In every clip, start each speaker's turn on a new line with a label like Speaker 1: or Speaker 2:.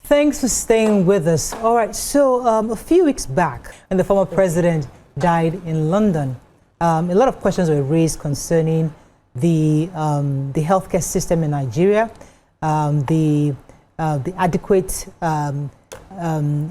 Speaker 1: Thanks for staying with us. All right, so a few weeks back, when the former president died in London, a lot of questions were raised concerning the healthcare system in Nigeria, the adequate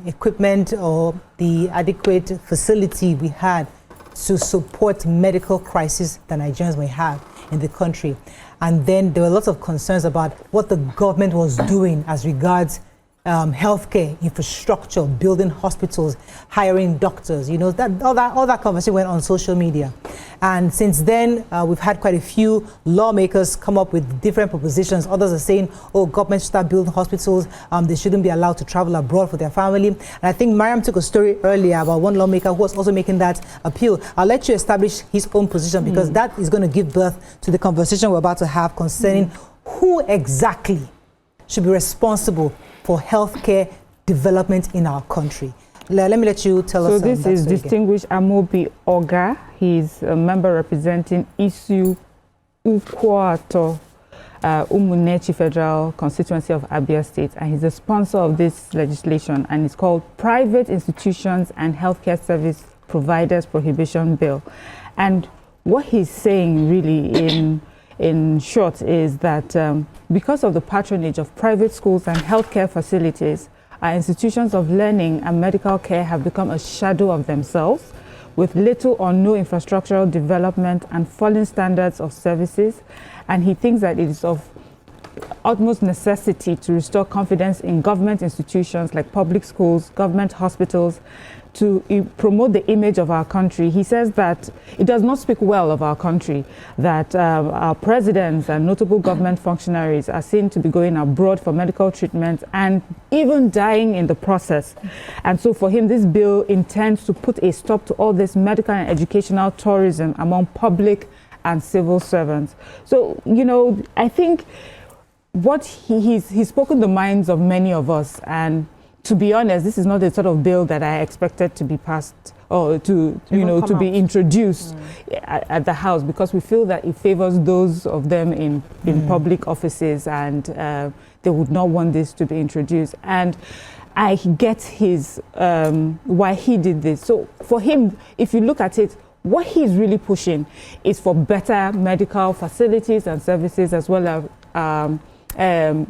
Speaker 1: equipment or the adequate facility we had to support medical crisis that Nigerians may have in the country. And then there were lots of concerns about what the government was doing as regards healthcare infrastructure, building hospitals, hiring doctors. You know, all that conversation went on social media. And since then, we've had quite a few lawmakers come up with different propositions. Others are saying, oh, government should start building hospitals. They shouldn't be allowed to travel abroad for their family. And I think Mariam took a story earlier about one lawmaker who was also making that appeal. I'll let you establish his own position because that is going to give birth to the conversation we're about to have concerning who exactly should be responsible for healthcare development in our country. Let me let you tell us.
Speaker 2: So this is distinguished Amobi Oga. He's a member representing Isu Ukwato, Umunechi Federal Constituency of Abia State, and he's the sponsor of this legislation, and it's called Private Institutions and Healthcare Service Providers Prohibition Bill. And what he's saying really in short is that because of the patronage of private schools and healthcare facilities, our institutions of learning and medical care have become a shadow of themselves, with little or no infrastructural development and falling standards of services. And he thinks that it is of utmost necessity to restore confidence in government institutions like public schools, government hospitals, to promote the image of our country. He says that it does not speak well of our country that our presidents and notable government functionaries are seen to be going abroad for medical treatment and even dying in the process. And so for him, this bill intends to put a stop to all this medical and educational tourism among public and civil servants. So, you know, I think what he's spoken the minds of many of us, and to be honest, this is not the sort of bill that I expected to be passed or to be introduced at the House, because we feel that it favors those of them in public offices, and they would not want this to be introduced. And I get his why he did this. So for him, if you look at it, what he's really pushing is for better medical facilities and services, as well as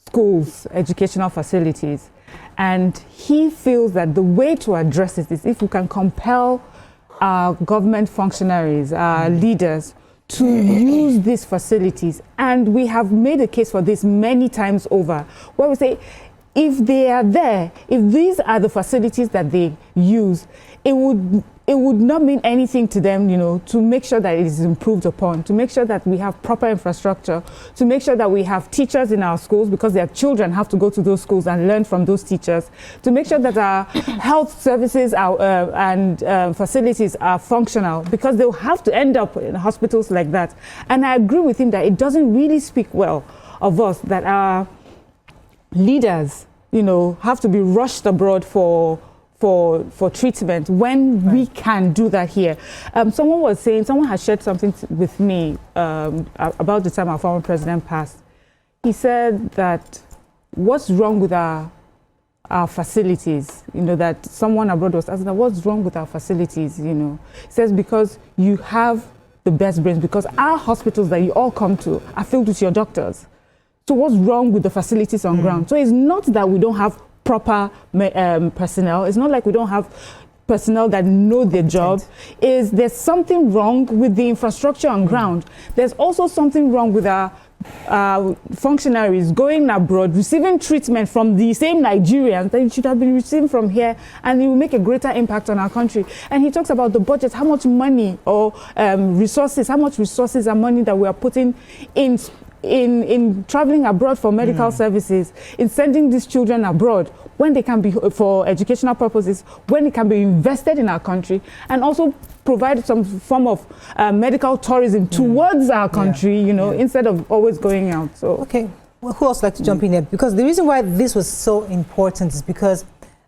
Speaker 2: schools, educational facilities. And he feels that the way to address it is if we can compel our government functionaries, our leaders, to use these facilities. And we have made a case for this many times over, where we say, if they are there, if these are the facilities that they use, it would not mean anything to them, you know, to make sure that it is improved upon, to make sure that we have proper infrastructure, to make sure that we have teachers in our schools, because their children have to go to those schools and learn from those teachers, to make sure that our health services and facilities are functional, because they'll have to end up in hospitals like that. And I agree with him that it doesn't really speak well of us that our leaders, you know, have to be rushed abroad for treatment when we can do that here. Someone was saying, someone has shared something with me about the time our former president passed. He said that what's wrong with our facilities, you know, that someone abroad was asking, what's wrong with our facilities, you know. He says, because you have the best brains, because our hospitals that you all come to are filled with your doctors. So what's wrong with the facilities on ground? So it's not that we don't have proper personnel. It's not like we don't have personnel that know their job. There's something wrong with the infrastructure on ground. There's also something wrong with our functionaries going abroad, receiving treatment from the same Nigerians that should have been receiving from here, and it will make a greater impact on our country. And he talks about the budget, how much money or resources, how much resources and money that we are putting in traveling abroad for medical services, in sending these children abroad when they can be for educational purposes, when it can be invested in our country, and also provide some form of medical tourism towards our country, you know, instead of always going out. So
Speaker 1: okay, well, who else would like to jump in there? Because the reason why this was so important is because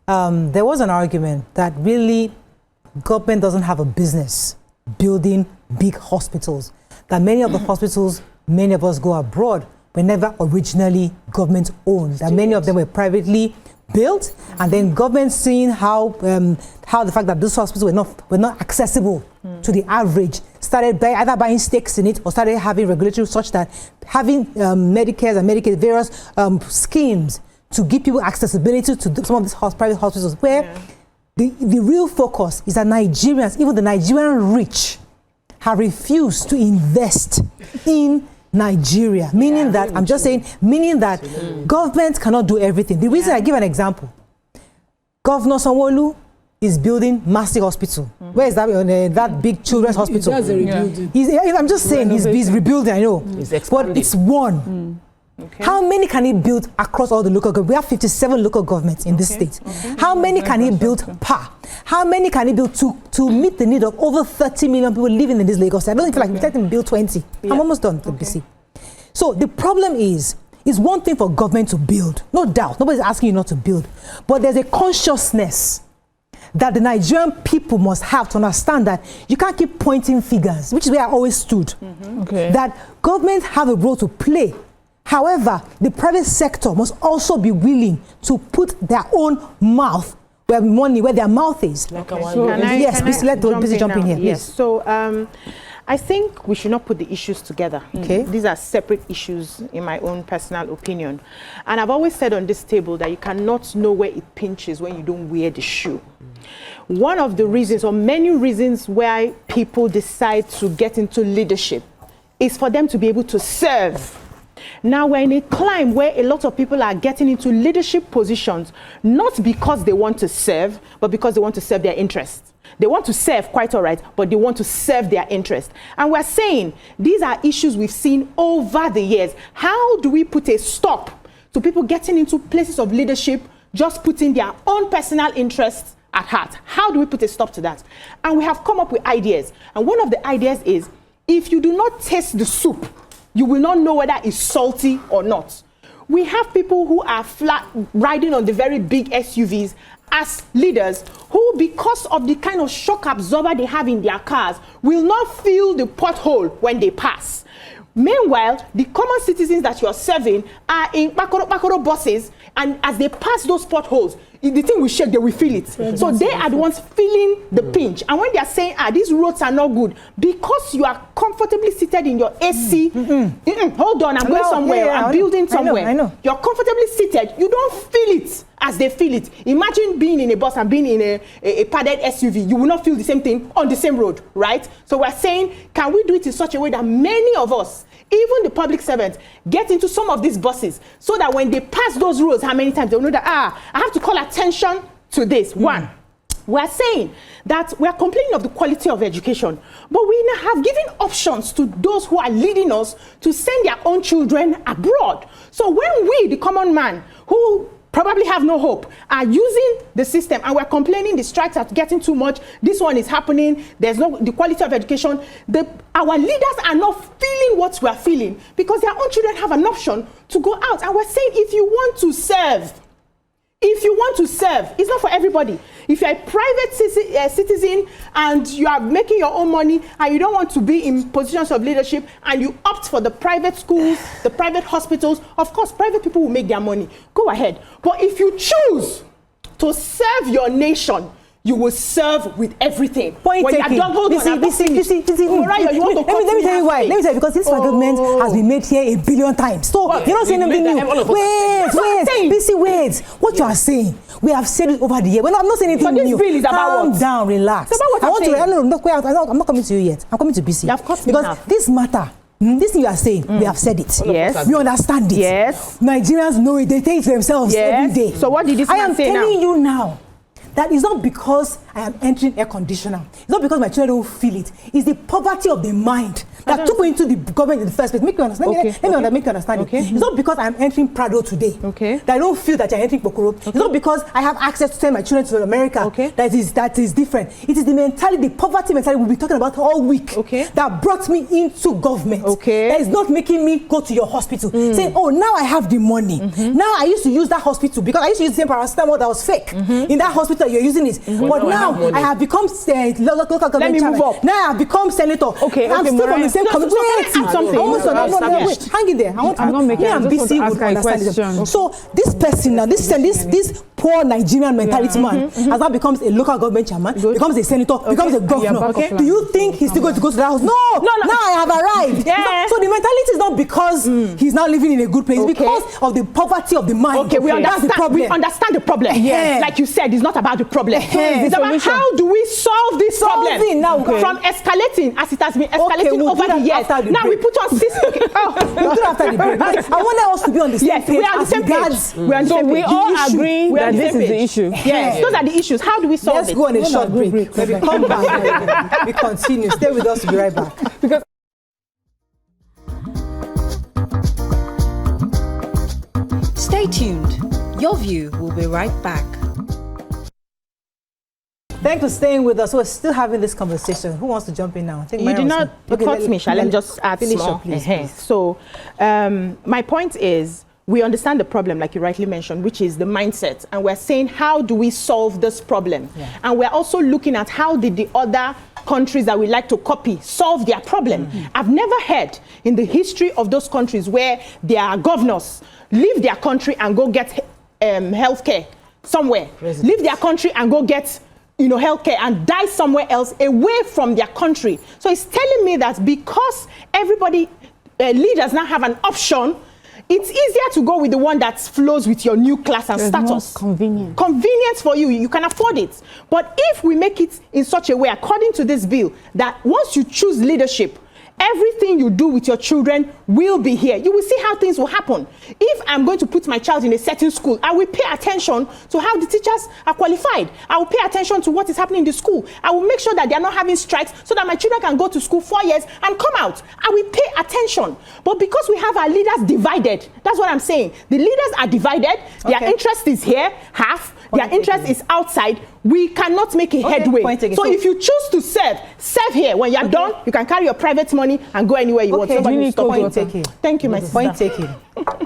Speaker 1: there was an argument that really government doesn't have a business building big hospitals, that many of the hospitals many of us go abroad were never originally government owned. That many of them were privately built, and then government seeing how the fact that those hospitals were not accessible to the average, started either buying stakes in it or started having regulatory such that having Medicare and Medicaid, various schemes to give people accessibility to some of these private hospitals, where the real focus is that Nigerians, even the Nigerian rich, have refused to invest in Nigeria, meaning that, I'm just saying, meaning that government cannot do everything. The reason I give an example, Governor Sanwo-Olu is building massive hospital. Where is that? That big children's hospital. I'm just saying, he's rebuilding, I know. But it's one.
Speaker 3: Okay.
Speaker 1: How many can he build across all the local governments? We have 57 local governments in this state. How many can he build per? How many can he build to meet the need of over 30 million people living in this Lagos? I don't feel like we let him build 20. I'm almost done with BC. So the problem is one thing for government to build, no doubt. Nobody's asking you not to build. But there's a consciousness that the Nigerian people must have to understand that you can't keep pointing figures, which is where I always stood. That government have a role to play. However, the private sector must also be willing to put their own mouth where their mouth is.
Speaker 3: Let
Speaker 1: Busy jump in here.
Speaker 3: Yes. So I think we should not put the issues together.
Speaker 1: Okay.
Speaker 3: These are separate issues in my own personal opinion. And I've always said on this table that you cannot know where it pinches when you don't wear the shoe. One of the reasons, or many reasons, why people decide to get into leadership is for them to be able to serve. Now we're in a climb where a lot of people are getting into leadership positions, not because they want to serve, but because they want to serve their interests. They want to serve, quite all right, but they want to serve their interest. And we're saying these are issues we've seen over the years. How do we put a stop to people getting into places of leadership, just putting their own personal interests at heart? How do we put a stop to that? And we have come up with ideas. And one of the ideas is, if you do not taste the soup, you will not know whether it's salty or not. We have people who are riding on the very big SUVs as leaders who, because of the kind of shock absorber they have in their cars, will not feel the pothole when they pass. Meanwhile, the common citizens that you're serving are in Bakoro buses, and as they pass those potholes, the thing will shake, they will feel it. So they are the ones feeling the pinch. And when they are saying, these roads are not good, because you are comfortably seated in your AC, hold on, I'm going somewhere, I'm building somewhere.
Speaker 1: I know.
Speaker 3: You're comfortably seated, you don't feel it as they feel it. Imagine being in a bus and being in a padded SUV. You will not feel the same thing on the same road, right? So we're saying, can we do it in such a way that many of us, even the public servants, get into some of these buses so that when they pass those roads, how many times they'll know that, I have to call attention to this. One, we're saying that we're complaining of the quality of education, but we now have given options to those who are leading us to send their own children abroad. So when we, the common man, who probably have no hope, are using the system, and we're complaining the strikes are getting too much, this one is happening, there's no the quality of education, our leaders are not feeling what we're feeling because their own children have an option to go out. And we're saying, if you want to serve, it's not for everybody. If you're a private citizen and you are making your own money and you don't want to be in positions of leadership and you opt for the private schools, the private hospitals, of course, private people will make their money. Go ahead. But if you choose to serve your nation, you will serve with everything.
Speaker 1: Point taken. Let me tell you why. Because this government has been made here 1 billion times. So you're not saying anything new. Wait. What you are saying, we have said it over the year. I'm not saying anything new.
Speaker 3: Bill is about
Speaker 1: Calm down, relax.
Speaker 3: It's about what
Speaker 1: I'm not coming to you yet. I'm coming to BC. Because this matter, this thing you are saying, we have said it.
Speaker 3: Yes.
Speaker 1: We understand it.
Speaker 3: Yes.
Speaker 1: Nigerians know it. They take it to themselves every day.
Speaker 3: So what did this man say now?
Speaker 1: I am telling you now that it's not because I am entering air conditioner. It's not because my children don't feel it. It's the poverty of the mind that took me into the government in the first place. Make you understand. Let me make you understand it. It's not because I'm entering Prado today that I don't feel that you're entering Bokoro. It's not because I have access to send my children to America that is different. It is the mentality, the poverty mentality we'll be talking about all week that brought me into government. That is not making me go to your hospital. Saying, now I have the money. Now I used to use that hospital because I used to use the same paracetamol that was fake in that hospital. You're using it, but now I have become local government chairman. Now I have become senator. I'm still from the same community. Wait, hang in there.
Speaker 2: I'm not making. I just want to ask a question.
Speaker 1: So this person now, this poor Nigerian mentality man, has now becomes a local government chairman, becomes a senator, becomes a governor. Do you think he's still going to go to that house? No. Now I have arrived.
Speaker 3: Yeah.
Speaker 1: So the mentality is not because he's now living in a good place, because of the poverty of the mind.
Speaker 3: Okay, we understand.
Speaker 1: That's the problem.
Speaker 3: We understand the problem.
Speaker 1: Yes.
Speaker 3: Like you said, it's not about the problem. It's about how do we solve this problem
Speaker 1: now
Speaker 3: from escalating as it has been escalating over the years. Now we put on six.
Speaker 1: We'll do after the break. I want us to be on the same page.
Speaker 3: We are on the same page.
Speaker 2: So we all agree that this is the issue.
Speaker 3: Yes, those are the issues. How do we solve it?
Speaker 1: Let's go on a short break. When we come back, we continue. Stay with us to be right back.
Speaker 2: Because
Speaker 4: Stay tuned. Your View will be right back.
Speaker 1: Thanks for staying with us. We're still having this conversation. Who wants to jump in now? I think
Speaker 3: You did not cut me, shall I just add small?
Speaker 1: Please.
Speaker 3: So, my point is, we understand the problem, like you rightly mentioned, which is the mindset. And we're saying, how do we solve this problem? Yeah. And we're also looking at how did the other countries that we like to copy solve their problem. I've never heard in the history of those countries where their governors leave their country and go get healthcare somewhere. Leave their country and go get healthcare and die somewhere else away from their country. So it's telling me that because everybody, leaders now have an option, it's easier to go with the one that flows with your new class and status.
Speaker 2: Convenient.
Speaker 3: Convenience for you, you can afford it. But if we make it in such a way, according to this bill, that once you choose leadership, everything you do with your children will be here. You will see how things will happen. If I'm going to put my child in a certain school, I will pay attention to how the teachers are qualified. I will pay attention to what is happening in the school. I will make sure that they are not having strikes so that my children can go to school 4 years and come out. I will pay attention. But because we have our leaders divided, that's what I'm saying. The leaders are divided. Their interest is here, half. Their interest is outside. We cannot make a headway. So if you choose to serve here. When you're done, you can carry your private money and go anywhere you want. Somebody will stop you. Thank you, my sister.
Speaker 1: Point taken.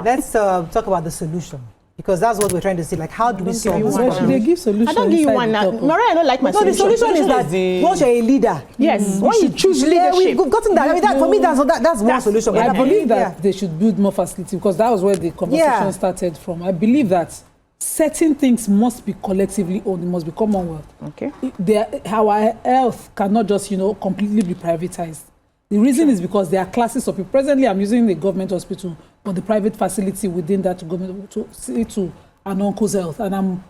Speaker 1: Let's talk about the solution. Because that's what we're trying to see. Like, how do we solve this problem?
Speaker 5: They give solutions.
Speaker 3: I don't give you one now. Mariah, I don't like my solution.
Speaker 1: No, the solution is that once you're a leader,
Speaker 3: when you choose leadership.
Speaker 1: We've gotten that. I mean, for me, that's one solution.
Speaker 5: I believe that they should build more facility, because that was where the conversation started from. I believe that certain things must be collectively owned. It must be Commonwealth.
Speaker 3: Okay.
Speaker 5: Our health cannot just, completely be privatized. The reason is because there are classes of people. Presently, I'm using the government hospital, but the private facility within that government to see to an uncle's health. And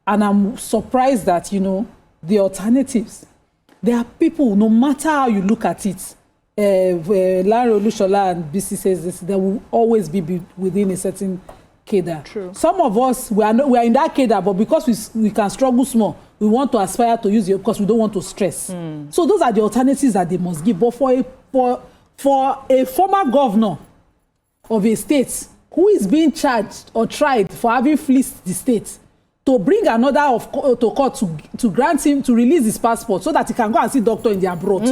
Speaker 5: I'm surprised that, the alternatives. There are people, no matter how you look at it, Larry Olushola and BC says this, there will always be within a certain cadre.
Speaker 3: True.
Speaker 5: Some of us, we are in that cadre, but because we can struggle small, we want to aspire to use it because we don't want to stress. So those are the alternatives that they must give. But for a former governor of a state who is being charged or tried for having fleeced the state, to bring another to court to grant him to release his passport so that he can go and see doctor in the abroad.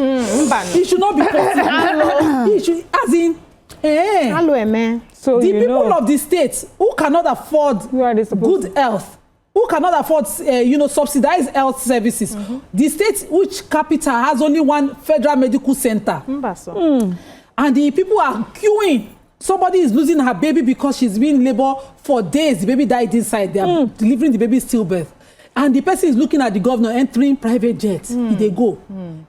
Speaker 5: He should not be possible. He should, as in,
Speaker 2: so
Speaker 5: the people of the state who cannot afford good health, who cannot afford subsidized health services, the state which capital has only one federal medical center, and the people are queuing. Somebody is losing her baby because she's been in labor for days. The baby died inside. They are delivering the baby stillbirth. And the person is looking at the governor entering private jets. They go.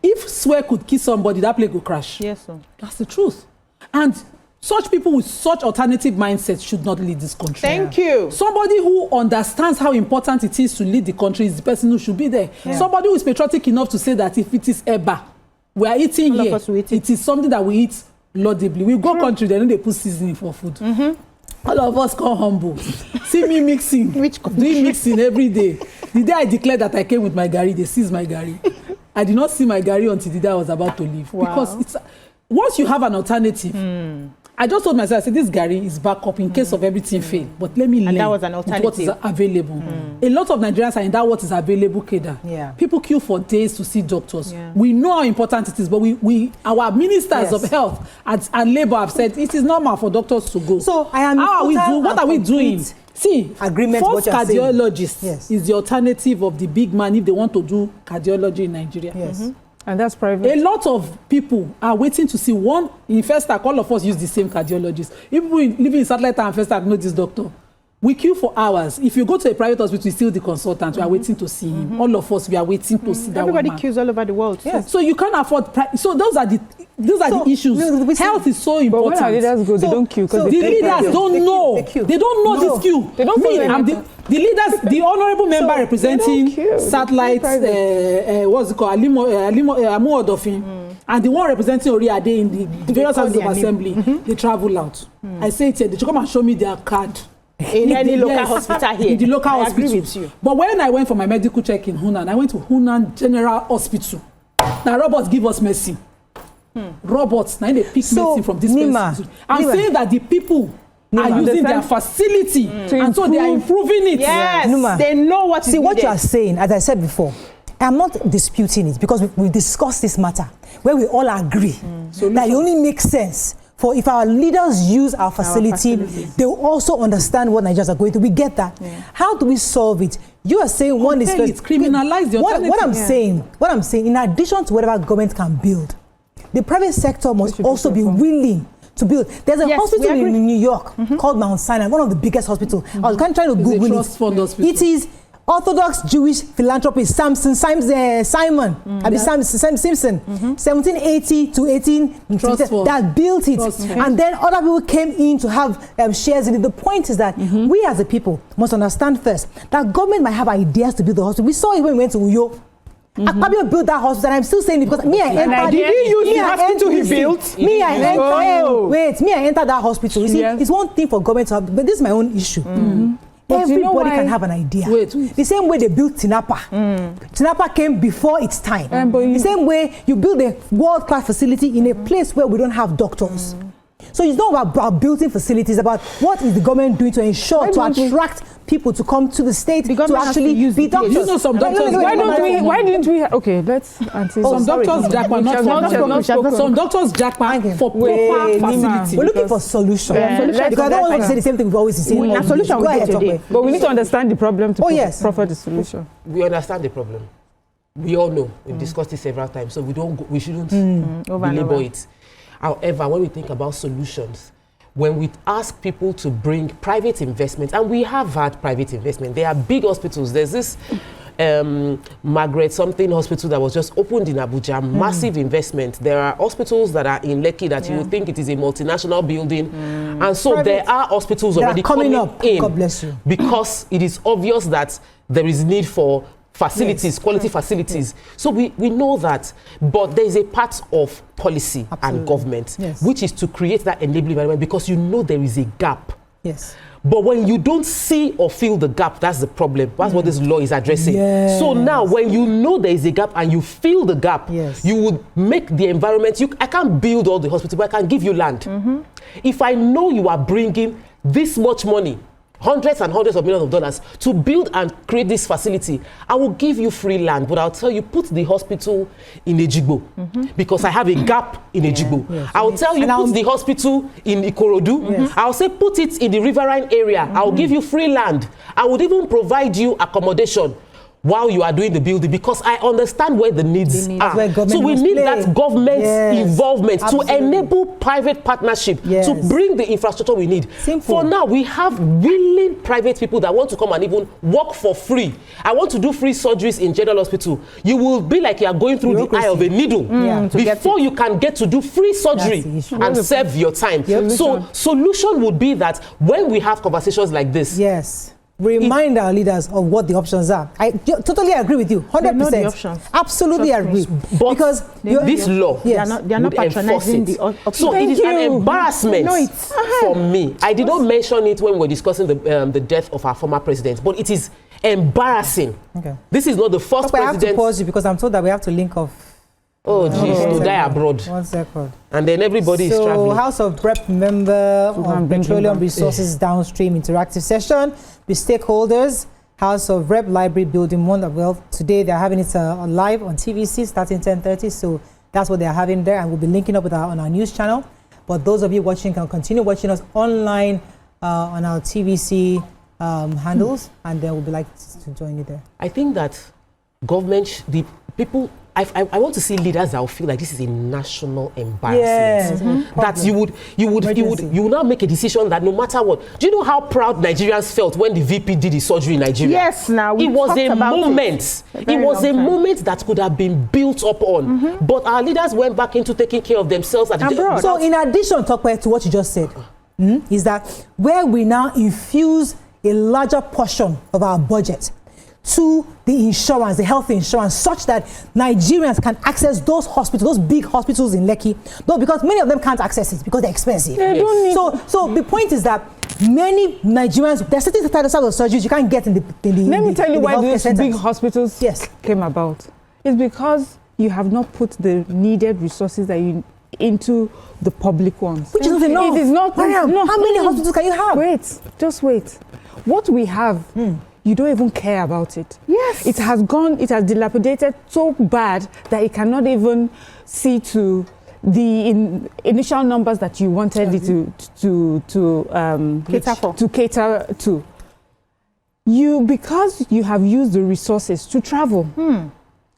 Speaker 5: If swear could kill somebody, that plane could crash.
Speaker 3: Yes, sir.
Speaker 5: That's the truth. And such people with such alternative mindsets should not lead this country.
Speaker 3: Thank you.
Speaker 5: Somebody who understands how important it is to lead the country is the person who should be there. Somebody who is patriotic enough to say that if it is Eba, we are eating here, it is something that we eat laudably. We go country, they know they put seasoning for food. All of us come humble. See me mixing, doing mixing every day. The day I declared that I came with my gari, they seized my gari. I did not see my gari until the day I was about to leave. Because it's once you have an alternative, I just told myself, I said, this gari is backup in case of everything fail. But let me learn
Speaker 3: that was an alternative.
Speaker 5: What is available. A lot of Nigerians are in that what is available cadre. People queue for days to see doctors. We know how important it is, but our ministers of health and labor have said it is normal for doctors to go.
Speaker 1: So I am.
Speaker 5: What are we doing? See,
Speaker 1: agreement.
Speaker 5: First cardiologist is the alternative of the big man if they want to do cardiology in Nigeria.
Speaker 2: And that's private.
Speaker 5: A lot of people are waiting to see one in Festac. All of us use the same cardiologist. If we living in Satellite and Festac know this doctor, we queue for hours. If you go to a private hospital, you still the consultant. We are waiting to see him. All of us, we are waiting to see that
Speaker 3: Everybody
Speaker 5: woman.
Speaker 3: queues all over the world.
Speaker 5: Yes. So you can't afford. So those are the issues. Health is so
Speaker 2: But
Speaker 5: important.
Speaker 2: when our leaders go, they don't queue.
Speaker 5: The
Speaker 2: Because they
Speaker 5: leaders don't know. They don't know this queue.
Speaker 2: They don't
Speaker 5: Me,
Speaker 2: follow
Speaker 5: I'm the leaders, the honorable member representing
Speaker 2: queue.
Speaker 5: Satellite, what's it called, Amu Odofin, and the one representing Oriade in the various houses of assembly, they travel out. I say it here, they should come and show me their card.
Speaker 3: In any local hospital here.
Speaker 5: In the local
Speaker 3: I
Speaker 5: hospital.
Speaker 3: agree with you.
Speaker 5: But when I went for my medical check in Hunan, I went to Hunan General Hospital. Now robots give us medicine. Robots, now they pick medicine from this medicine. I'm saying that the people are using their facility and so they are improving it.
Speaker 3: Yes,
Speaker 1: Numa,
Speaker 3: they know what is
Speaker 1: see what
Speaker 3: needed.
Speaker 1: you are saying, as I said before, I'm not disputing it because we discussed this matter where we all agree that it only makes sense for if our leaders use our facility, they will also understand what Nigerians are going through. We get that. How do we solve it? You are saying one is
Speaker 5: it's criminalize the alternative.
Speaker 1: what I'm saying, in addition to whatever government can build, the private sector must also be willing to build. There's a hospital in New York called Mount Sinai, one of the biggest hospitals. I was trying to Google it. It is Orthodox Jewish philanthropist Simon, Simpson, 1780 to 18 that built it, and then other people came in to have shares in it. The point is that we as a people must understand first that government might have ideas to build the hospital. We saw it when we went to Uyo. Akpabio built that hospital, and I'm still saying it because me, I entered.
Speaker 3: Did he use the hospital he built?
Speaker 1: Me, I entered that hospital. You see, it's one thing for government to have, but this is my own issue. But everybody can have an idea. The same way they built Tinapa. Tinapa came before its time. The same way you build a world-class facility in a place where we don't have doctors. So it's not about building facilities, about what is the government doing to ensure to attract people to come to the state to actually be doctors.
Speaker 5: You know, some doctors.
Speaker 2: Why didn't we? Okay, let's answer.
Speaker 5: Some doctors jackpot, some doctors jackpot for proper facility.
Speaker 1: We're looking for solutions. Because I don't want to say the same thing we've always said.
Speaker 3: Solution
Speaker 1: Go ahead,
Speaker 2: but we need to understand the problem to proffer the solution.
Speaker 6: We understand the problem. We all know. We've discussed it several times, so we shouldn't belabor it. However, when we think about solutions, when we ask people to bring private investment, and we have had private investment, there are big hospitals. There's this Margaret something hospital that was just opened in Abuja, massive investment. There are hospitals that are in Lekki that you would think it is a multinational building. And so there are hospitals already coming up in.
Speaker 1: God bless you.
Speaker 6: Because it is obvious that there is need for facilities, quality facilities. So we know that, but there is a part of policy and government, which is to create that enabling environment because you know there is a gap.
Speaker 1: Yes.
Speaker 6: But when you don't see or feel the gap, that's the problem. That's what this law is addressing. So now when you know there is a gap and you feel the gap, you would make the environment, I can't build all the hospitals, but I can give you land. If I know you are bringing this much money, hundreds and hundreds of millions of dollars to build and create this facility, I will give you free land, but I'll tell you, put the hospital in Ejigbo because I have a gap in Ejigbo. I'll tell you, put the hospital in Ikorodu. I'll say, put it in the riverine area. I'll give you free land. I would even provide you accommodation while you are doing the building because I understand where the needs are. So we need that government involvement to enable private partnership to bring the infrastructure we need. For now, we have willing private people that want to come and even work for free. I want to do free surgeries in general hospital. You will be like you are going through the eye of a needle before you can get to do free surgery and serve your time. So solution would be that when we have conversations like this,
Speaker 1: remind our leaders of what the options are. I totally agree with you, 100%. Absolutely agree.
Speaker 6: But
Speaker 1: because
Speaker 6: this law,
Speaker 3: they are not patronizing the option.
Speaker 6: So it is an embarrassment for me. I did not mention it when we were discussing the death of our former president, but it is embarrassing. This is not the first president.
Speaker 1: I have to pause you because I'm told that we have to link off.
Speaker 6: Oh, geez, to die abroad.
Speaker 1: 1 second.
Speaker 6: And then everybody is traveling.
Speaker 1: So, House of Rep member of Petroleum Resources Downstream Interactive Session with stakeholders. House of Rep Library Building 1. Well, today they're having it live on TVC starting 10:30. So that's what they're having there, and we'll be linking up with on our news channel. But those of you watching can continue watching us online on our TVC handles, and then we'll be like to join you there.
Speaker 6: I think that government, the people, I want to see leaders that will feel like this is a national embarrassment. That you would now make a decision that no matter what. Do you know how proud Nigerians felt when the VP did his surgery in Nigeria?
Speaker 3: Yes, now
Speaker 6: it was a moment. It was a moment that could have been built up on. But our leaders went back into taking care of themselves at
Speaker 1: abroad. So in addition, Tokwe, to what you just said, is that where we now infuse a larger portion of our budget to the insurance, the health insurance, such that Nigerians can access those hospitals, those big hospitals in Lekki, though, because many of them can't access it because they're expensive. So the point is that many Nigerians, they're sitting types of surgeries you can't get in the
Speaker 2: Let me tell you why those big hospitals
Speaker 1: yes.
Speaker 2: came about. It's because you have not put the needed resources that you into the public ones.
Speaker 1: Which is enough.
Speaker 2: It is not.
Speaker 1: Mariam, how many hospitals can you have?
Speaker 2: Wait, just wait. What we have, you don't even care about it.
Speaker 3: Yes.
Speaker 2: It has dilapidated so bad that it cannot even see to the initial numbers that you wanted it to cater to. Because you have used the resources to travel.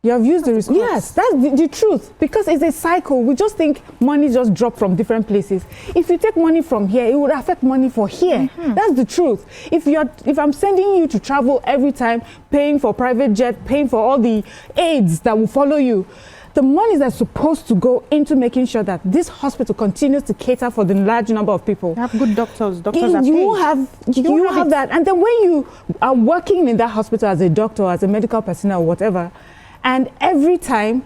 Speaker 2: You have used the resources. Yes, that's the truth. Because it's a cycle. We just think money just dropped from different places. If you take money from here, it would affect money for here. That's the truth. If I'm sending you to travel every time, paying for private jet, paying for all the aids that will follow you, the money that's supposed to go into making sure that this hospital continues to cater for the large number of people.
Speaker 3: You have good doctors. Doctors are paid.
Speaker 2: You have that. And then when you are working in that hospital as a doctor, as a medical personnel, whatever, and every time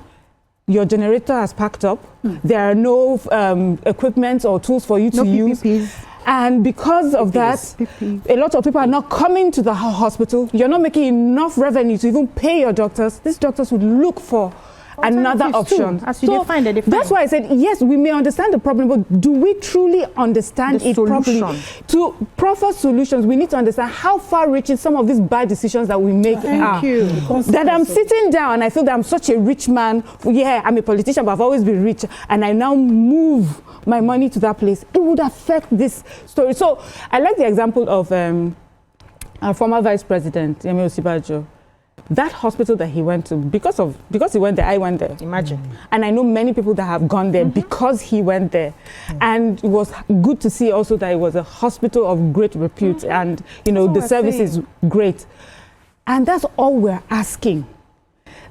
Speaker 2: your generator has packed up, there are no equipment or tools for you to use. And because of that, a lot of people are not coming to the hospital. You're not making enough revenue to even pay your doctors. These doctors would look for another option. That's why I said, yes, we may understand the problem, but do we truly understand it properly? To proffer solutions, we need to understand how far-reaching some of these bad decisions that we make are. That I'm sitting down and I feel that I'm such a rich man. Yeah, I'm a politician, but I've always been rich. And I now move my money to that place. It would affect this story. So I like the example of our former Vice President, Yemi Osibajo. That hospital that he went to, because he went there, I went there.
Speaker 3: Imagine.
Speaker 2: And I know many people that have gone there because he went there. And it was good to see also that it was a hospital of great repute and, the service is great. And that's all we're asking.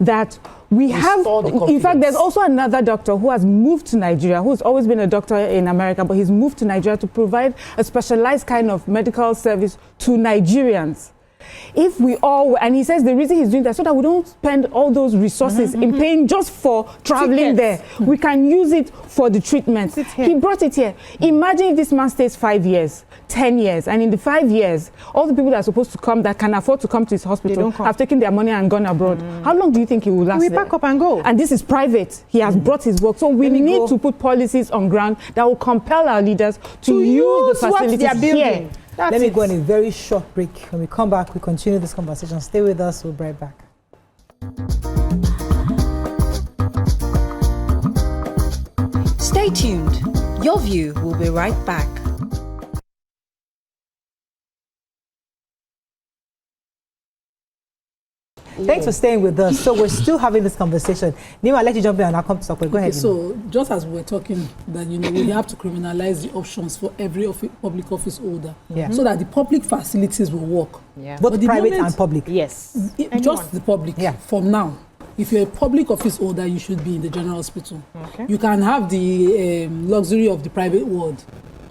Speaker 2: That we have, in fact, there's also another doctor who has moved to Nigeria, who's always been a doctor in America, but he's moved to Nigeria to provide a specialized kind of medical service to Nigerians. If we all, and he says the reason he's doing that so that we don't spend all those resources in paying just for traveling there. We can use it for the treatment. He brought it here. Imagine if this man stays 5 years, 10 years, and in the 5 years, all the people that are supposed to come, that can afford to come to his hospital, have taken their money and gone abroad. How long do you think he will last there?
Speaker 3: We pack up and go.
Speaker 2: And this is private. He has brought his work. So we need to put policies on ground that will compel our leaders to use the facilities here.
Speaker 1: Let me go on a very short break. When we come back, we continue this conversation. Stay with us. We'll be right back.
Speaker 4: Stay tuned. Your View will be right back.
Speaker 1: Thanks for staying with us. So we're still having this conversation. Nima, I'll let you jump in and I'll come to talk. Go ahead.
Speaker 5: So just as we're talking that, we have to criminalize the options for every public office holder so that the public facilities will work.
Speaker 1: Both private and public.
Speaker 3: Yes.
Speaker 5: Just the public. From now. If you're a public office holder, you should be in the general hospital. You can have the luxury of the private ward,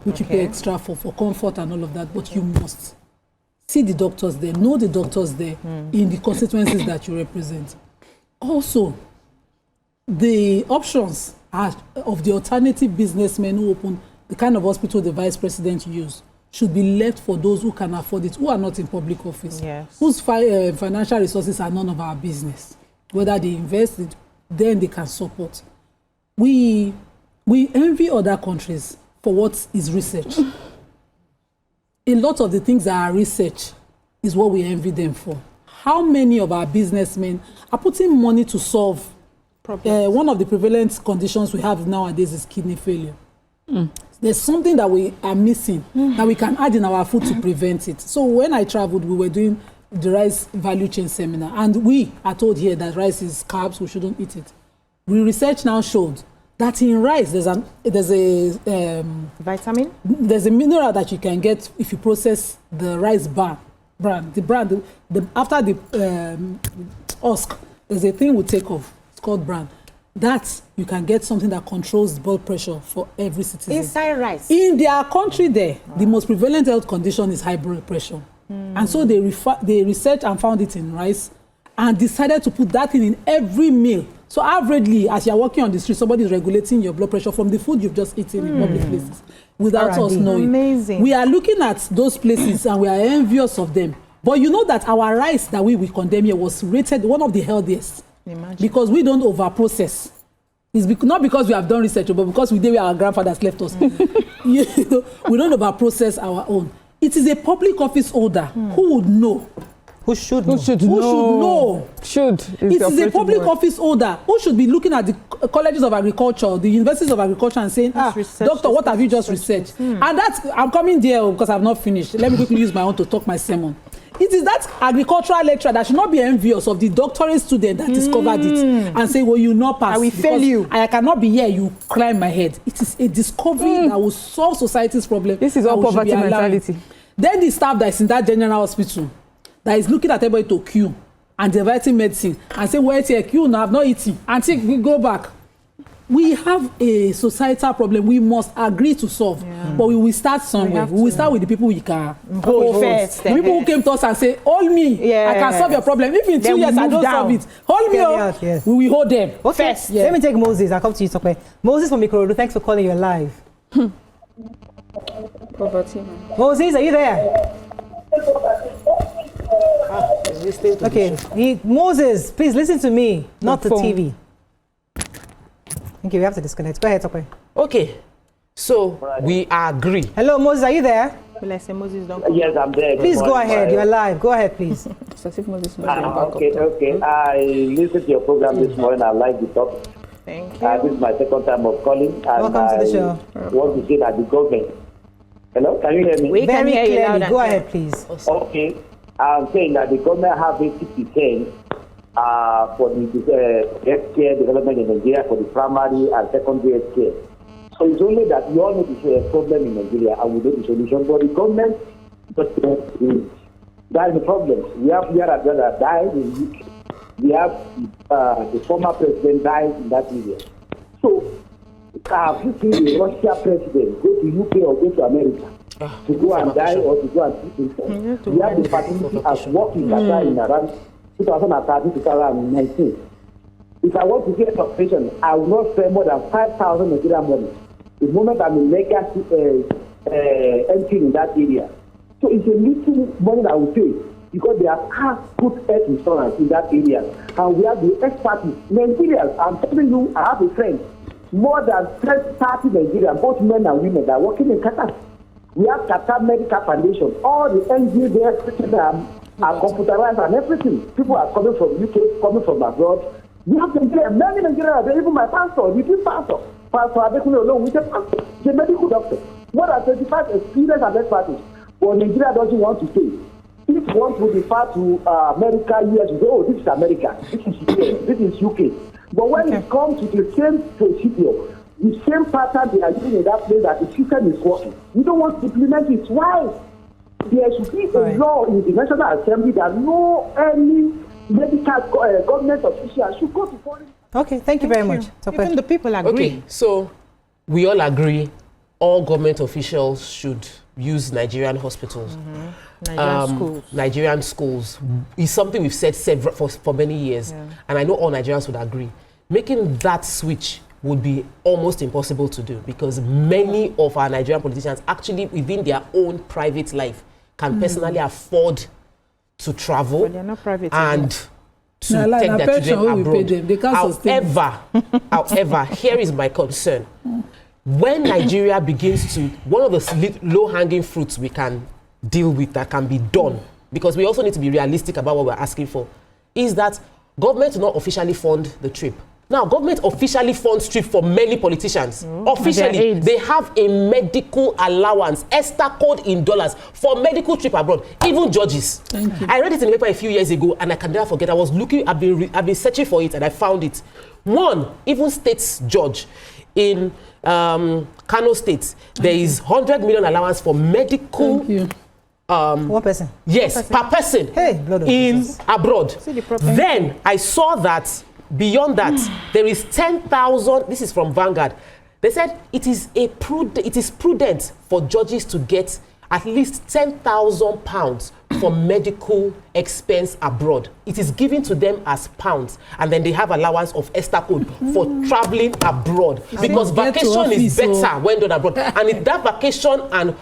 Speaker 5: which you pay extra for comfort and all of that, but you must see the doctors there, know the doctors there in the constituencies that you represent. Also, the options of the alternative businessmen who open the kind of hospital the vice president used should be left for those who can afford it, who are not in public office, whose financial resources are none of our business. Whether they invest it, then they can support. We envy other countries for what is research. A lot of the things that are research is what we envy them for. How many of our businessmen are putting money to solve one of the prevalent conditions we have nowadays is kidney failure. There's something that we are missing that we can add in our food to prevent it. So when I traveled, we were doing the rice value chain seminar, and we are told here that rice is carbs, we shouldn't eat it. Research now showed that in rice there's a
Speaker 3: vitamin.
Speaker 5: There's a mineral that you can get if you process the rice bran. After the husk, there's a thing we take off. It's called bran. That you can get something that controls blood pressure for every citizen.
Speaker 3: Inside rice.
Speaker 5: In their country there, the most prevalent health condition is high blood pressure. And so they researched and found it in rice and decided to put that in every meal. So averagely, as you're walking on the street, somebody is regulating your blood pressure from the food you've just eaten in public places without us knowing.
Speaker 3: Amazing.
Speaker 5: We are looking at those places and we are envious of them. But you know that our rice that we condemn here was rated one of the healthiest. Imagine. Because we don't over-process. It's not because we have done research, but because we did where our grandfathers left us. You know, we don't over-process our own. It is a public office holder who would know.
Speaker 1: Who should know?
Speaker 5: It is a public office holder who should be looking at the colleges of agriculture, the universities of agriculture, and saying, doctor, what have you just researched? And that's, I'm coming there because I've not finished. Let me quickly use my own to talk my sermon. It is that agricultural lecturer that should not be envious of the doctorate student that discovered it and say, well, you not pass.
Speaker 3: I will fail you.
Speaker 5: I cannot be here, you climb my head. It is a discovery that will solve society's problem.
Speaker 2: This is all poverty mentality.
Speaker 5: Then the staff that is in that general hospital that is looking at everybody to queue and dividing medicine and say, well, it's a queue now, I've not eaten. Until we go back. We have a societal problem we must agree to solve. But we will start somewhere. We will start with the people we can hold first. The people who came to us and say, hold me, I can solve your problem. If in 2 years I don't solve it, hold me, we will hold them.
Speaker 1: First. Let me take Moses. I'll come to you, Tokwe. Moses from Ikorodu, thanks for calling. You're live. Moses, are you there? Okay, Moses, please listen to me, not the TV. Okay, we have to disconnect. Go ahead, Tokwe.
Speaker 6: Okay, so we agree.
Speaker 1: Hello, Moses, are you there?
Speaker 3: Will I say Moses don't?
Speaker 7: Yes, I'm there.
Speaker 1: Please go ahead. You're live. Go ahead, please.
Speaker 7: Okay. I listened to your program this morning. I like the topic.
Speaker 3: Thank you.
Speaker 7: This is my second time of calling. And
Speaker 1: welcome to the show.
Speaker 7: Want to say that the government. Hello, can you hear me?
Speaker 3: We
Speaker 1: Very
Speaker 3: can hear you
Speaker 1: clearly. Go ahead, please.
Speaker 7: Okay. I'm saying that the government have 80% for the healthcare development in Nigeria for the primary and secondary healthcare. So it's only that we all know this is a problem in Nigeria and we know the solution. But the government, that is the problem. We have here a brother that died in UK. We have the former president died in that area. So have you seen the Russia president go to UK or go to America to go and die or to go and see himself? We have the facility as working in around 2013 to 2019. If I want to get a patient, I will not spend more than 5,000 Nigerian money. The moment I'm in legacy entry in that area. So it's a little money that I will pay because they have good health insurance in that area. And we have the expertise. Nigerians, I'm telling you, I have a friend, more than 30 Nigerians, both men and women, that are working in Qatar. We have Qatar Medical Foundation. All the NGOs there are computerized and everything. People are coming from UK, coming from abroad. We have many Nigerians, even my pastor, the pastor. Pastor Adekunle alone with a pastor, the medical doctor. More than 25 experienced and expertise. But Nigeria doesn't want to pay. If you want to refer to America, US, you say, oh, this is America, this is UK, this is UK. But when it comes to the same procedure, the same pattern they are using in that place, that the system is working, you don't want to implement it. Why? There should be a law in the National Assembly that no any medical government official should go to foreign.
Speaker 1: Okay, thank you very much.
Speaker 3: Even the people agree.
Speaker 6: Okay, so we all agree all government officials should use Nigerian hospitals. Nigerian schools is something we've said for many years. And I know all Nigerians would agree. Making that switch would be almost impossible to do because many of our Nigerian politicians actually within their own private life can personally afford to travel and to take their children abroad. However, here is my concern. When Nigeria begins to, one of the low-hanging fruits we can deal with that can be done, because we also need to be realistic about what we're asking for, is that government will not officially fund the trip. Now, government officially funds trip for many politicians. Officially, they have a medical allowance, ESTA code in dollars, for medical trip abroad, even judges.
Speaker 5: Thank you.
Speaker 6: I read it in the paper a few years ago, and I can never forget. I was looking, I've been searching for it, and I found it. One, even state's judge in Kano State, there is 100 million allowance for medical.
Speaker 5: Thank you.
Speaker 1: One person.
Speaker 6: Yes, per person in abroad. Then I saw that beyond that, there is 10,000. This is from Vanguard. They said it is prudent for judges to get at least £10,000 for medical expense abroad. It is given to them as pounds, and then they have allowance of ESTA code for traveling abroad, because vacation is better when done abroad. And if that vacation and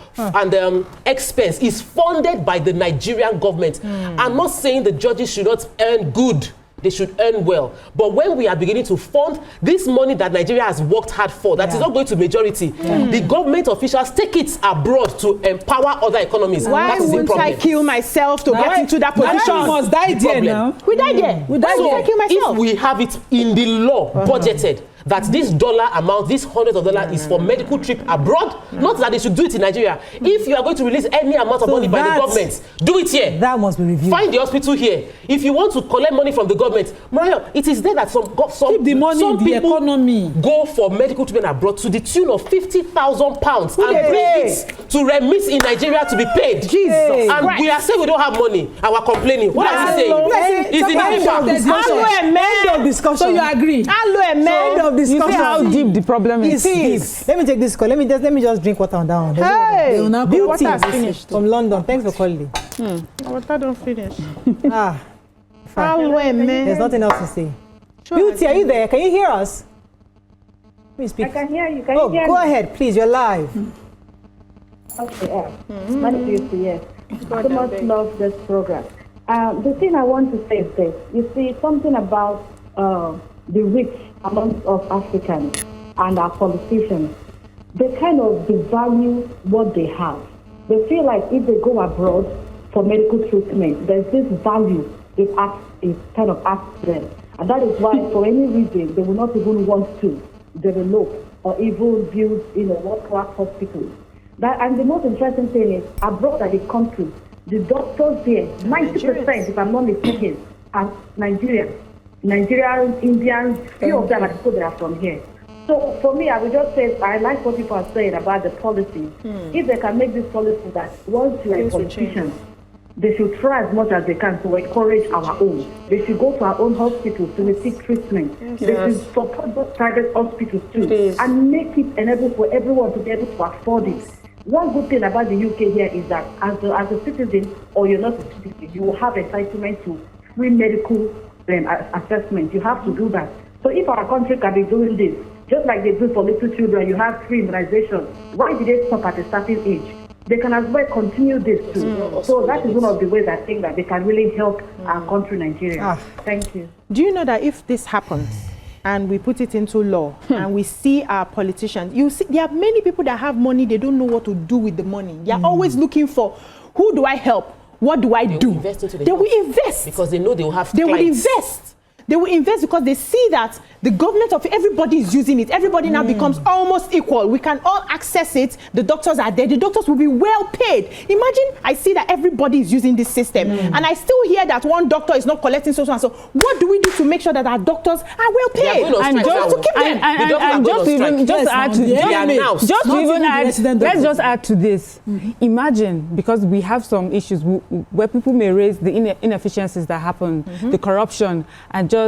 Speaker 6: expense is funded by the Nigerian government. I'm not saying the judges should not earn good. They should earn well. But when we are beginning to fund this money that Nigeria has worked hard for, that is not going to majority, the government officials take it abroad to empower other economies.
Speaker 3: Why wouldn't I kill myself to get into that position?
Speaker 5: We must die there now.
Speaker 3: We die there.
Speaker 5: Why
Speaker 3: would I kill myself?
Speaker 6: If we have it in the law, budgeted, that this dollar amount, this hundreds of dollars is for medical trip abroad, not that they should do it in Nigeria. If you are going to release any amount of money by the government, do it here.
Speaker 1: That must be reviewed.
Speaker 6: Find the hospital here. If you want to collect money from the government, Mariah, it is there that some
Speaker 5: keep the money in the economy.
Speaker 6: Go for medical treatment abroad to the tune of £50,000 and bring it to remit in Nigeria to be paid.
Speaker 3: Jesus
Speaker 6: and
Speaker 3: Christ.
Speaker 6: we are saying we don't have money and we're complaining. What are you saying? It's in the
Speaker 1: End of discussion.
Speaker 5: So you agree?
Speaker 1: End of discussion.
Speaker 2: You see how deep the problem is?
Speaker 1: Let me take this call. Let me just drink water on that one.
Speaker 3: Hey,
Speaker 1: Beauty
Speaker 3: water has finished.
Speaker 1: from London. Thanks for calling.
Speaker 3: Water don't finish.
Speaker 1: Fine. There's nothing else to say. Beauty, are you there? Can you hear us? Please speak.
Speaker 8: I can hear you. Can
Speaker 1: Oh,
Speaker 8: you hear
Speaker 1: go
Speaker 8: me?
Speaker 1: ahead, please. You're live.
Speaker 8: Okay. Very beautiful, yes. So much love this program. The thing I want to say is this. You see, something about the rich amongst us Africans and our politicians, they kind of devalue what they have. They feel like if they go abroad for medical treatment, there's this value it kind of asks them. And that is why, for any reason, they will not even want to develop or even build, world-class hospitals. And the most interesting thing is, abroad at the country, the doctors there, 90%, if I'm not mistaken, are Nigerians, Indians, few of them are people that are from here. So for me, I would just say, I like what people are saying about the policy. If they can make this policy that once you are a politician, they should try as much as they can to encourage our own. They should go to our own hospitals to receive treatment. Yes. They should support those private hospitals too, and make it enable for everyone to be able to afford it. One good thing about the UK here is that as a citizen, or you're not a citizen, you will have entitlement to free medical assessment. You have to do that. So if our country can be doing this, just like they do for little children, you have free immunization. Why did they stop at a certain age? They can as well continue this too. So that is one of the ways I think that they can really help our country, Nigeria. Thank you.
Speaker 3: Do you know that if this happens and we put it into law and we see our politicians, you see there are many people that have money, they don't know what to do with the money. They are always looking for, who do I help? What do I do? They will invest.
Speaker 6: Because they know they will have
Speaker 3: clients. They will invest. They will invest because they see that the government of everybody is using it. Everybody now becomes almost equal. We can all access it. The doctors are there. The doctors will be well paid. Imagine I see that everybody is using this system. And I still hear that one doctor is not collecting so and so. What do we do to make sure that our doctors are well paid?
Speaker 2: And just to keep them. And just to add to this. Let's just add to this. Imagine, because we have some issues where people may raise the inefficiencies that happen, the corruption, and just,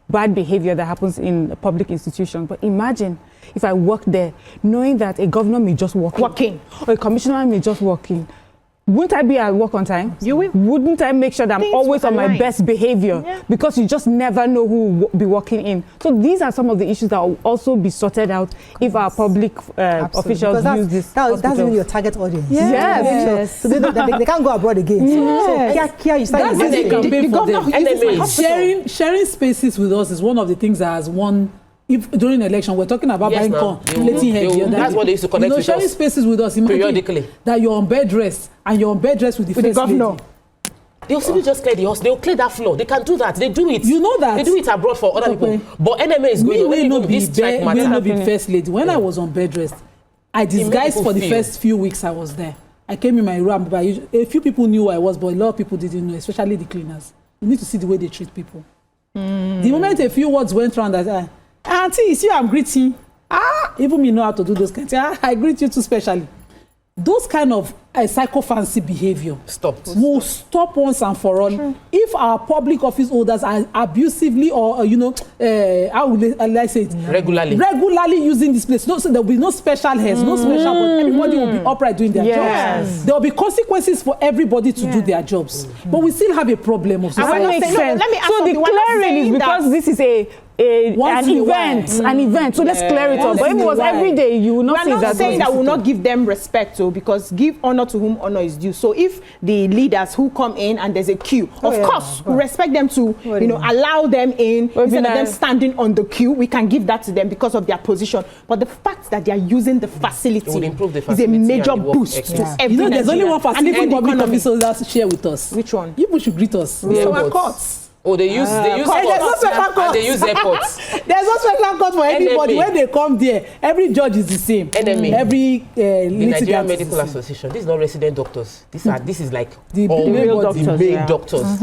Speaker 2: bad behavior that happens in a public institution. But imagine if I work there, knowing that a governor may just walk in, or a commissioner may just walk in. Wouldn't I be at work on time?
Speaker 3: You will.
Speaker 2: Wouldn't I make sure that I'm always on my best behavior? Yeah. Because you just never know who will be walking in. So these are some of the issues that will also be sorted out if our public officials use this.
Speaker 1: That's really your target audience.
Speaker 2: Yes.
Speaker 1: So they can't go abroad again.
Speaker 5: Yes.
Speaker 1: So you start
Speaker 5: sharing spaces with us is one of the things that has won. If during election we're talking about buying corn,
Speaker 6: that's what they used to connect with
Speaker 5: sharing
Speaker 6: us
Speaker 5: spaces with us
Speaker 6: periodically.
Speaker 5: That you're on bed rest and you're on bed rest with the first
Speaker 3: governor.
Speaker 5: lady.
Speaker 6: They'll simply just clear the hospital. They'll clear that floor. They can do that. They do it.
Speaker 5: You know that.
Speaker 6: They do it abroad for other people. But NMA is going on. This strike matter.
Speaker 5: Not be first lady. When I was on bed rest, I disguised for the first few weeks I was there. I came in my room, but a few people knew who I was, but a lot of people didn't know, especially the cleaners. You need to see the way they treat people. The moment a few words went around that, Auntie, you see I'm greeting. Even me know how to do those kinds. I greet you too specially. Those kind of psychophancy behavior will stop once and for all. True. If our public office holders are abusively or how will I say it? Regularly using this place. So there will be no special heads, no special, but everybody will be upright doing their jobs. There will be consequences for everybody to do their jobs. But we still have a problem of society.
Speaker 2: That makes sense. So the clearing is because this is an event. So let's clear it up. But if it was every day, you will not see that.
Speaker 3: We're not saying that we will not give them respect, because give honor to whom honor is due. So if the leaders who come in and there's a queue, of course, we respect them to, allow them in instead of them standing on the queue. We can give that to them because of their position. But the fact that they are using the facility is a major boost to every
Speaker 5: there's only one facility public officers share with us.
Speaker 3: Which one?
Speaker 5: You should greet us.
Speaker 3: Our courts.
Speaker 6: Oh, they use airports. And they use airports.
Speaker 5: There's no special court for anybody. When they come there, every judge is the same. Every
Speaker 6: the Nigerian Medical Association. These are not resident doctors. This is like
Speaker 5: the main
Speaker 6: doctors.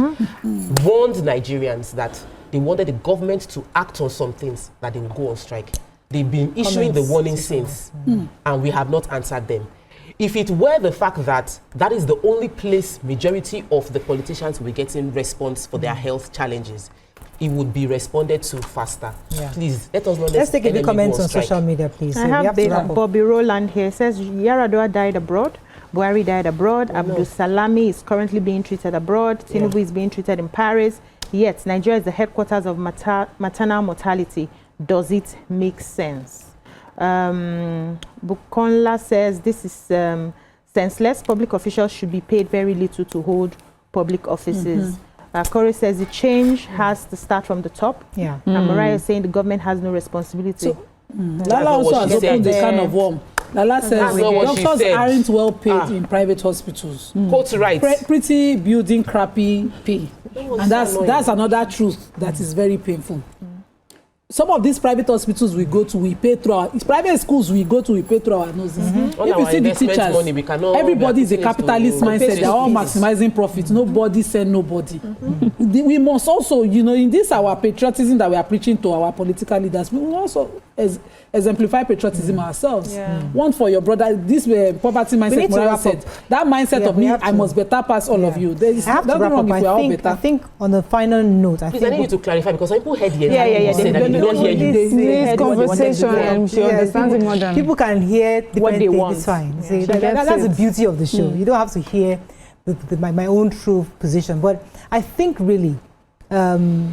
Speaker 6: Warned Nigerians that they wanted the government to act on some things that they will go on strike. They've been issuing the warning since, and we have not answered them. If it were the fact that that is the only place majority of the politicians will get in response for their health challenges, it would be responded to faster. Please, let us not
Speaker 1: Let's take a comments on social media, please.
Speaker 3: I have Bobby Rowland here. Says Yaradua died abroad. Buhari died abroad. Abdul Salami is currently being treated abroad. Tinubu is being treated in Paris. Yet, Nigeria is the headquarters of maternal mortality. Does it make sense? Bukonla says this is senseless. Public officials should be paid very little to hold public offices. Corey says the change has to start from the top. And Mariah is saying the government has no responsibility.
Speaker 5: So, Lala also has opened the can of worm. Lala says doctors aren't well paid in private hospitals.
Speaker 6: Quote right.
Speaker 5: Pretty building crappy pay. And that's another truth that is very painful. Some of these private hospitals we go to, we pay through our private schools we go to, we pay through our noses. If you see the teachers, everybody is a capitalist mindset. They're all maximizing profit. Nobody send nobody. We must also, in this our patriotism that we are preaching to our political leaders, we will also exemplify patriotism ourselves. One for your brother. This poverty mindset, Morales said. That mindset of me, I must better pass all of you. There is nothing wrong if we are all better.
Speaker 1: I think on the final note,
Speaker 6: I need you to clarify because people heard the don't hear you.
Speaker 2: This conversation, and she understands it more than
Speaker 1: people can hear
Speaker 3: what they want.
Speaker 1: It's fine. See, that's the beauty of the show. You don't have to hear my own true position. But I think really, I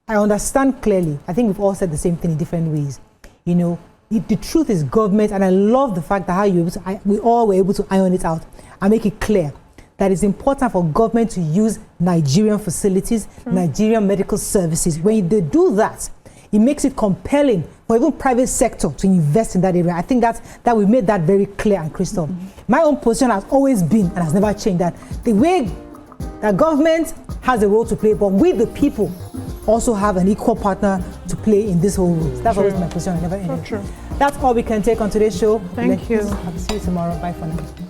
Speaker 1: understand clearly. I think we've all said the same thing in different ways. The truth is government, and I love the fact that we all were able to iron it out and make it clear that it's important for government to use Nigerian facilities, Nigerian medical services. When they do that, it makes it compelling for even private sector to invest in that area. I think that we made that very clear and crystal. My own position has always been, and has never changed, that the way that government has a role to play, but we the people also have an equal partner to play in this whole role. That's always my position. I never ended. That's all we can take on today's show.
Speaker 3: Thank you.
Speaker 1: I'll see you tomorrow. Bye for now.